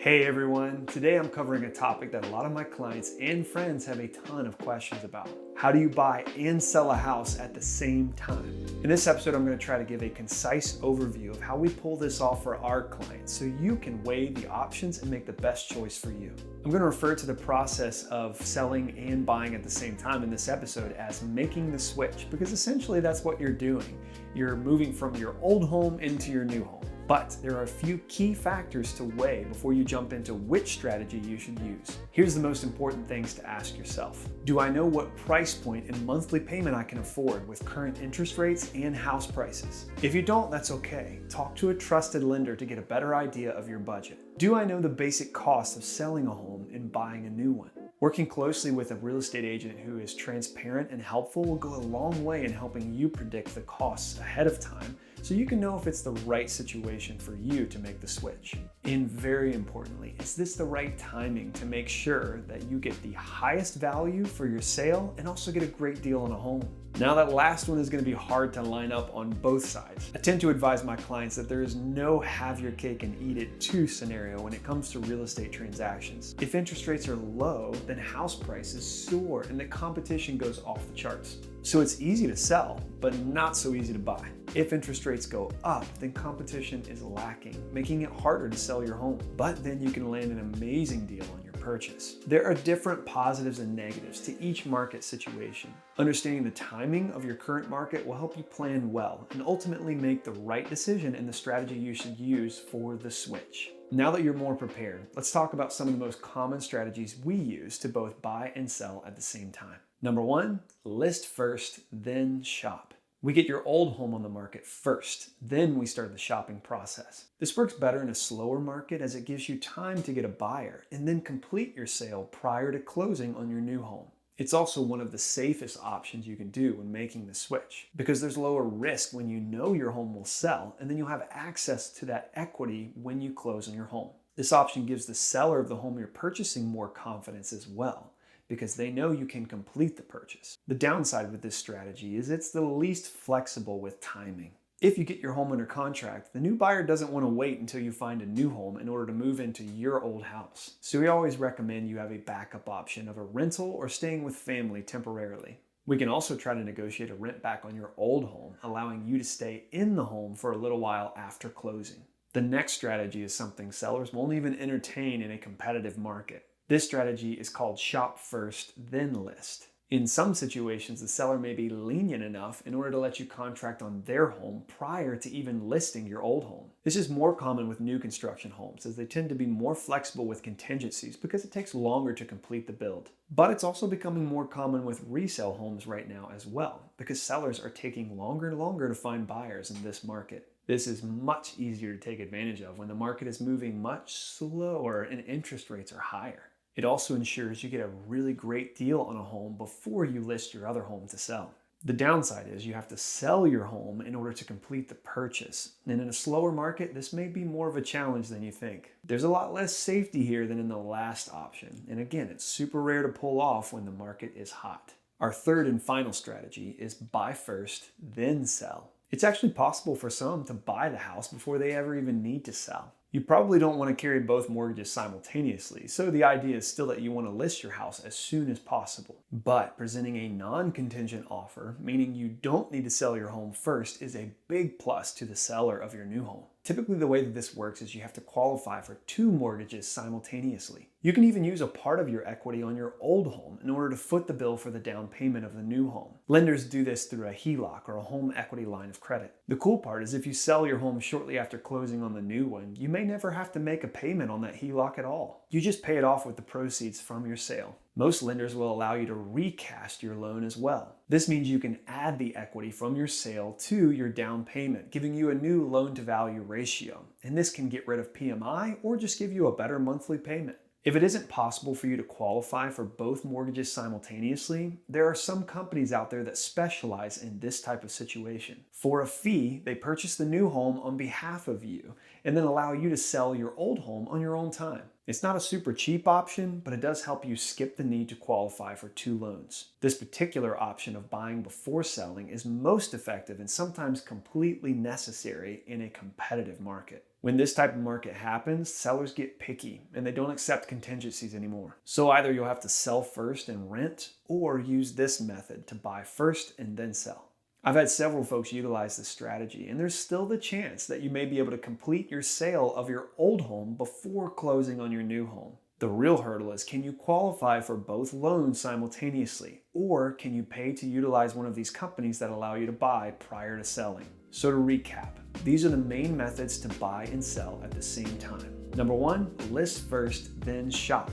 Hey everyone, today I'm covering a topic that a lot of my clients and friends have a ton of questions about. How do you buy and sell a house at the same time? In this episode, I'm going to try to give a concise overview of how we pull this off for our clients so you can weigh the options and make the best choice for you. I'm going to refer to the process of selling and buying at the same time in this episode as making the switch, because essentially that's what you're doing. You're moving from your old home into your new home. But there are a few key factors to weigh before you jump into which strategy you should use. Here's the most important things to ask yourself. Do I know what price point and monthly payment I can afford with current interest rates and house prices? If you don't, that's okay. Talk to a trusted lender to get a better idea of your budget. Do I know the basic cost of selling a home and buying a new one? Working closely with a real estate agent who is transparent and helpful will go a long way in helping you predict the costs ahead of time so you can know if it's the right situation for you to make the switch. And very importantly, is this the right timing to make sure that you get the highest value for your sale and also get a great deal on a home? Now that last one is going to be hard to line up on both sides. I tend to advise my clients that there is no have your cake and eat it too scenario when it comes to real estate transactions. If interest rates are low, then house prices soar and the competition goes off the charts. So it's easy to sell, but not so easy to buy. If interest rates go up, then competition is lacking, making it harder to sell your home. But then you can land an amazing deal on your purchase. There are different positives and negatives to each market situation. Understanding the timing of your current market will help you plan well and ultimately make the right decision in the strategy you should use for the switch. Now that you're more prepared, let's talk about some of the most common strategies we use to both buy and sell at the same time. Number one, list first, then shop. We get your old home on the market first, then we start the shopping process. This works better in a slower market as it gives you time to get a buyer and then complete your sale prior to closing on your new home. It's also one of the safest options you can do when making the switch because there's lower risk when you know your home will sell and then you'll have access to that equity when you close on your home. This option gives the seller of the home you're purchasing more confidence as well, because they know you can complete the purchase. The downside with this strategy is it's the least flexible with timing. If you get your home under contract, the new buyer doesn't want to wait until you find a new home in order to move into your old house. So we always recommend you have a backup option of a rental or staying with family temporarily. We can also try to negotiate a rent back on your old home, allowing you to stay in the home for a little while after closing. The next strategy is something sellers won't even entertain in a competitive market. This strategy is called shop first, then list. In some situations, the seller may be lenient enough in order to let you contract on their home prior to even listing your old home. This is more common with new construction homes as they tend to be more flexible with contingencies because it takes longer to complete the build. But it's also becoming more common with resale homes right now as well because sellers are taking longer and longer to find buyers in this market. This is much easier to take advantage of when the market is moving much slower and interest rates are higher. It also ensures you get a really great deal on a home before you list your other home to sell. The downside is you have to sell your home in order to complete the purchase. And in a slower market, this may be more of a challenge than you think. There's a lot less safety here than in the last option. And again, it's super rare to pull off when the market is hot. Our third and final strategy is buy first, then sell. It's actually possible for some to buy the house before they ever even need to sell. You probably don't want to carry both mortgages simultaneously, so the idea is still that you want to list your house as soon as possible. But presenting a non-contingent offer, meaning you don't need to sell your home first, is a big plus to the seller of your new home. Typically, the way that this works is you have to qualify for 2 mortgages simultaneously. You can even use a part of your equity on your old home in order to foot the bill for the down payment of the new home. Lenders do this through a HELOC or a home equity line of credit. The cool part is if you sell your home shortly after closing on the new one, you may never have to make a payment on that HELOC at all. You just pay it off with the proceeds from your sale. Most lenders will allow you to recast your loan as well. This means you can add the equity from your sale to your down payment, giving you a new loan-to-value ratio. And this can get rid of PMI or just give you a better monthly payment. If it isn't possible for you to qualify for both mortgages simultaneously, there are some companies out there that specialize in this type of situation. For a fee, they purchase the new home on behalf of you, and then allow you to sell your old home on your own time. It's not a super cheap option, but it does help you skip the need to qualify for 2 loans. This particular option of buying before selling is most effective and sometimes completely necessary in a competitive market. When this type of market happens, sellers get picky and they don't accept contingencies anymore. So either you'll have to sell first and rent, or use this method to buy first and then sell. I've had several folks utilize this strategy, and there's still the chance that you may be able to complete your sale of your old home before closing on your new home. The real hurdle is, can you qualify for both loans simultaneously, or can you pay to utilize one of these companies that allow you to buy prior to selling? So to recap, these are the main methods to buy and sell at the same time. Number 1, list first, then shop.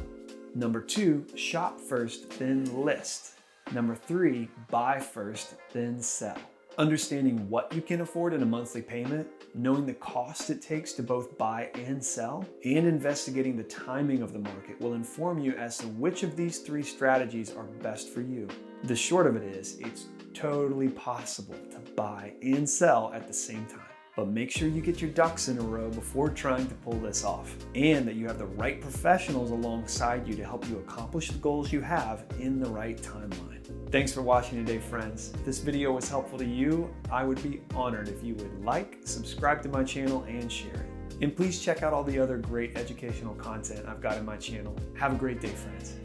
Number 2, shop first, then list. Number 3, buy first, then sell. Understanding what you can afford in a monthly payment, knowing the cost it takes to both buy and sell, and investigating the timing of the market will inform you as to which of these 3 strategies are best for you. The short of it is, it's totally possible to buy and sell at the same time. But make sure you get your ducks in a row before trying to pull this off, and that you have the right professionals alongside you to help you accomplish the goals you have in the right timeline. Thanks for watching today, friends. If this video was helpful to you, I would be honored if you would like, subscribe to my channel, and share it. And please check out all the other great educational content I've got in my channel. Have a great day, friends.